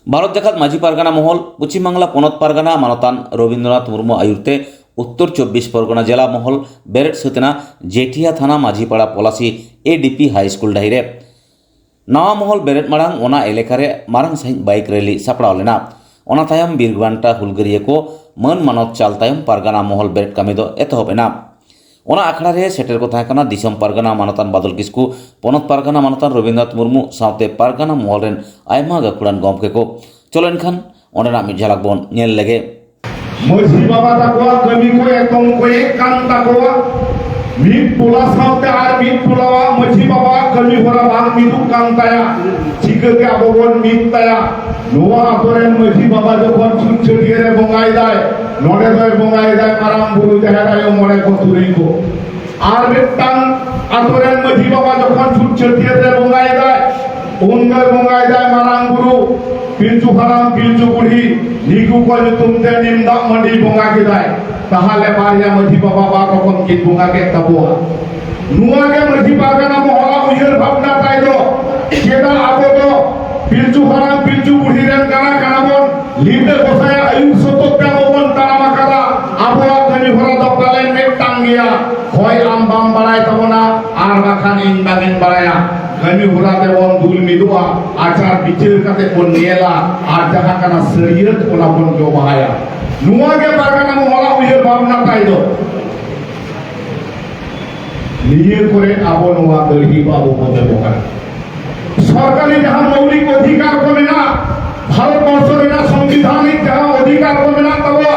भारत जाकात माझी पारगाना महल पश्चिम बांगला पनत पारगाना मानतान रवीन्द्रनाथ मुर्मू आयुरते उत्तर 24 परगना जिला महल बेरेट सतेना जेठिया थाना Majhipara Palasi ADP high school डाहिरे नवा महल बेरेट मांग ओना एलेकारे मारंग सहित बाइक रैली सापड़ाव लेना ओना तायम बीरबांटा हुलगरिया को मन मानत चाल तायम पारगाना महल बेरेट कामी दो एतहब एना ओना आखड़ा रे सेटेर को थाकना दिसम पारगाना मानतान बादल किस्कू पनत पारगाना मानतान रवीन्द्रनाथ मुर्मू सावते पारगाना महल रेन आयमा गाखुड़ान गमके को चलो एनखान ओंडेना मिद झलक बोन नेल लेगे मजी बाबा ताकोआ कमी को एकदम को एक कान ताकोआ मीट टोला सावते आर मीट टोलावा मजी बाबा कमी होरा भाग मिदु कान ताया चिके के आबोवन मीट ताया नोवा आबोरेन मजी बाबा जखन छुटछुटिये रे बंगाई दाय नोडे दोय बंगाई दाय माराम बुरु जहारायो मोरे को तुरी को आर मिटांग आबोरेन मजी बाबा जखन छुटछुटिये रे बंगाई दाय उनगे बंगाई दाय माराम बुरु पिंचु हाराम पिंचु बुढ़ी नीगु को तुमते निमदा मंडी बोंगा के दाय ताहाले बारिया मजी बाबा बा रकम की बोंगा के तबुआ नुआ के मजी पारगाना महला उयर भावना ताई दो केदा आबो दो पिंचु हाराम पिंचु बुढ़ी रेन काना काना बोन लीडे गोसाया आयु सतो पे बोन तारामा कादा आबो कनी भरा दपाले मेटांग गया होय आम बाम बड़ाय तबना आर बाखान इन बागिन बड़ाया कमी हुरा ते बोन दुल मिदुआ आचार बिचार कते कोन नेला आर जहा कना शरीयत कोना बोन जो बहाया नुआ के पारगाना महला उयर भावना ताई दो लिए करे आबो नुआ दलही बाबू को व्यवहार सरकारी जहां मौलिक अधिकार को मेना भारत वर्ष रेना संविधानिक जहां अधिकार को मेना तबो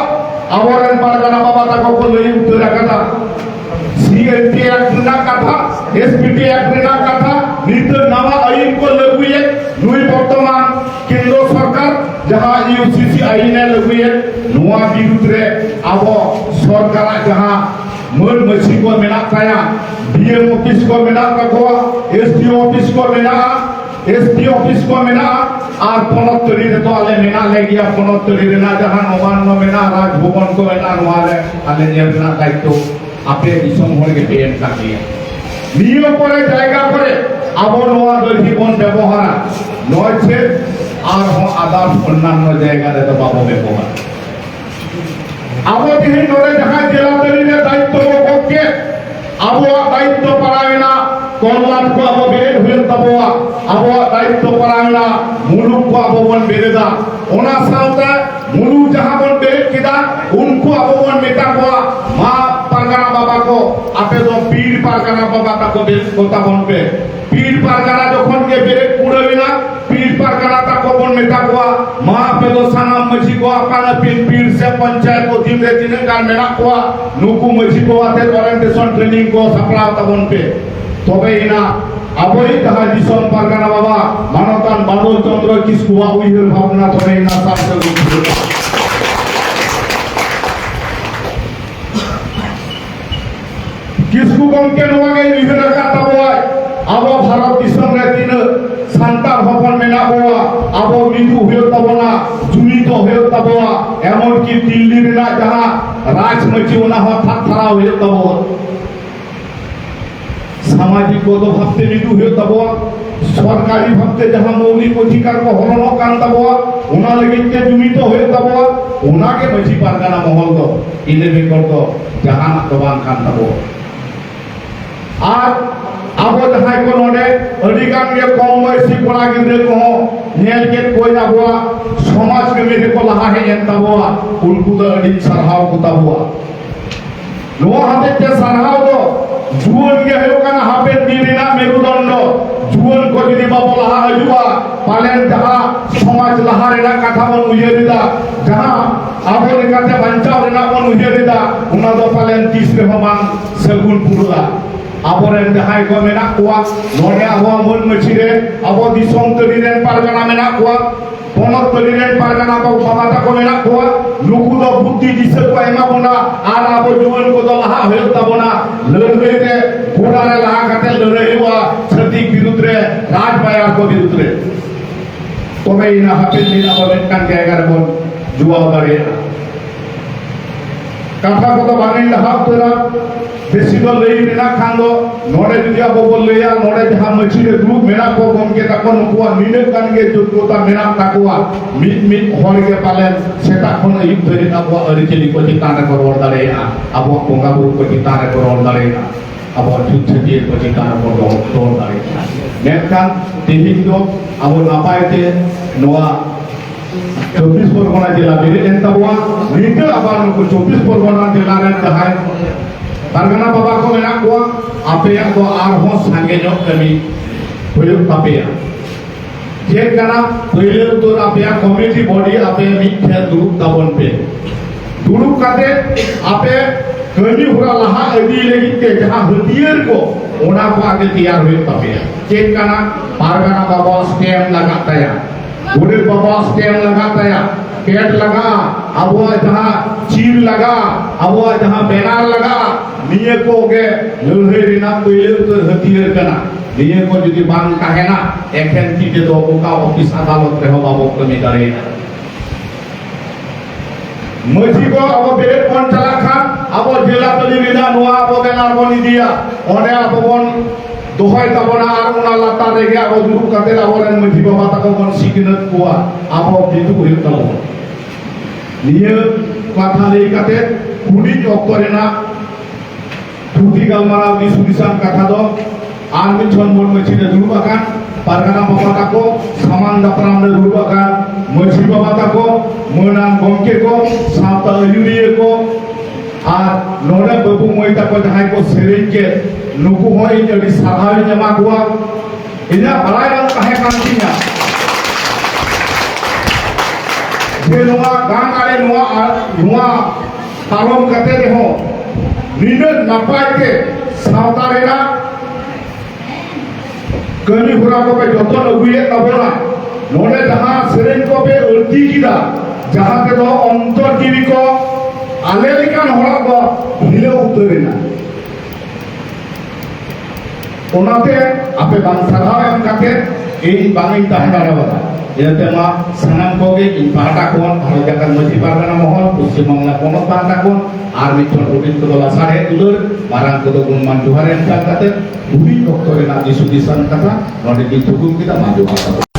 आबोरेन पारगाना बाबा ताको को लई उतरा कथा सीएलटी एक्ट ना कथा एसपीटी एक्ट ना कथा नित नवा आईन को लगुए नुई वर्तमान केंद्र सरकार जहां यूसीसी आईन लगुए नुआ विरुद्ध रे आबो सरकार जहां मन मसी को मेना काया डीएम ऑफिस को मेना को एसडी ऑफिस को मेना एसपी ऑफिस को मेना आर पनोत्तरी रे तो आले मेना ले गया पनोत्तरी रे ना जहां नवान्न मेना राजभवन को मेना नवाले आले नेलना दायित्व आपे दिसम होर के पेन का दिया नियो करे जायगा करे आबो नवा दलही बन व्यवहार नय छे आर हो आदार्स अन्यान्य जायगा रे तो बाबो व्यवहार आबो दिहि नोरे जहां जिला तरी रे दायित्व को के आबो दायित्व परायना कल्याण को आबो बेरेद हुए तबोआ आबो दायित्व परायना मुलुक को आबो बन बेरेदा ओना सावता मुलुक जहां बन बेरेद किदा उनको आबो बन मेटा को मा पारगाना बाबा को आपे दो पीर पारगाना बाबा ताको बेरेद कोता बन पे पीर पारगाना जखन के बेरेद पुरबिना पीर पारगाना ताको बन मेटा को मा पे दो सानाम मजी को आकाना पीर से पंचायत को दिन रे दिन का मेना को नुकु मजी को आते ओरिएंटेशन ट्रेनिंग को सपड़ा तबन पे तबे इना अबई कहा दिसम पारगाना बाबा मानतान बादल चंद्र किस्कुआ उइहर भावना तबे इना साथ किस्कु गमके नवागे उइहर का तबोय आबो भारत दिसम रे दिन सान्तार हपन मेना बोआ आबो मिदु हुयो तबना जुनी तो हुयो तबोआ एमन की दिल्ली रे ना जहां राजमची ओना हो थाथरा हुयो तबो सामाजिक को तो भावते मिदु हुयो तबो सरकारी भावते जहां मौलिक अधिकार को हरण कान तबो ओना लगे के जुमी तो हुयो तबो ओना के मजी पारगाना महल दो इने बेकर दो जहां तबान कान तबो आज आबो जहां को नोडे अधिकार के कम वयसी कोला गिरे को नेल के कोई आबो समाज के मेरे को लहा है एन तबो उनको तो अडी सरहाव को तबो नो हाते के सरहाव दो जुवन के हेलो काना हापे दीरिना मेरुदंड जुवन को जदि बाबो लहा हजुआ पालेन जहां समाज लहा रेना कथा बन उयरिदा जहां आबो लेकाते बंचाव रेना बन उयरिदा उना दो पालेन 30 रे हमान सगुन पुरुला आबोरेन जहां को मेना कोआ नोडे आबो मन मछिरे आबो दिसम तरी रेन पारगाना मेना कोआ पनत तरी रेन पारगाना को समाता को मेना कोआ नुकु दो बुद्धि दिसे को एमा बना आर आबो जुवन को दो लहा होय तबना लड़बे रे घोड़ा रे लहा काते लड़े हुआ छतिक विरुद्ध रे राजबायार को विरुद्ध रे तबे इना हापे दिना बोलेन कान जायगा रे बोल जुवा दारे कथा को तो बाने लहा तोरा बेसी दो लई मेना खान दो नोडे जुदी अब बोल लिया नोडे जहां मछली रे ग्रुप मेना को गमके तको नुकुआ निने कान के जोता मेना तकुआ मिट होर के पालेन सेटा खन अयुब धरि अब अरिचेली को चितान को रोड दारेया अब बोंगा बुरु को चितान को रोड दारेया अब जुद्ध दिए को चितान को रोड दारेया मेनखान तिहिन दो अब नापायते नोआ 24 परगना जिला बेरे एंतबुआ नीते आबार नुकु 24 परगना जिला रे जहाय परगना बाबा को मेना को आपेया को आरहो सांगे जो कमी होयो तापेया जे कना पहिले तो आपेया कमिटी बॉडी आपे मिथे दुरुप ताबन पे दुरुप काते आपे कमी हुरा लहा अदी लगी के जहां हथियार को ओना को आगे तैयार होयो तापेया जे कना परगना बाबा स्टैम्प लगाता है गुड़े बाबा स्टैम्प लगाता है पेट लगा अब जहां चीर लगा अब जहां बैनर लगा निये को के लड़ाई रिना पहिले तो हथियार कना निये को जदी बांग काहेना एखेन चीजे तो ओका ऑफिस अदालत रे हो बाबू कमी करे मजी को अब बेरे कोन चला खान अब जिला तली रिना नोआ अब बैनर बनी दिया ओने अब बन दोहाय तबना आर उना लाता रेगे अब दुरु काते आवरेन मजी बाबा तको बन सिकिनत कोआ अब बितु होय तबो निये कथा लई काते कुडी अक्तरेना टूटी गालमारा दिसुदिसान कथा दो आर्मी छन मोन मछिने दुरुबाकान पारगाना बाबा ताको सामान दापराम रे दुरुबाकान मछि बाबा ताको मोनान गमके को साता अयुरिये को आर नोडे बाबू मोय ताको जहाय को सेरेन के नुकु होय जडी साहाय जमा हुआ इना बड़ाय रंग काहे कांतिया जे नोआ गांग आले नोआ तालम कते देहो निने नापाय के सावता रेना कमी हुरा को पे जतन अगुए तबना नोडे जहां सेरेन को पे उल्टी किदा जहां के दो अंतर जीवी को आले लिकान होड़ा को हिले उतरेना ओनाते आपे बांग सराव एम काते ए बांगिन ताहदारा बता इनते मा सनम कोगे इन पाटा कोन भारत जाकन मजी पारगाना महल पश्चिम बांगला पोनत पाटा कोन आर मिथन रुटिन को दोला सारे दुलर मारांग को दो गुणमान जुहारे एम काते उही डॉक्टर ना दिसुदिसान कथा नोडे की थुगुम किता माजु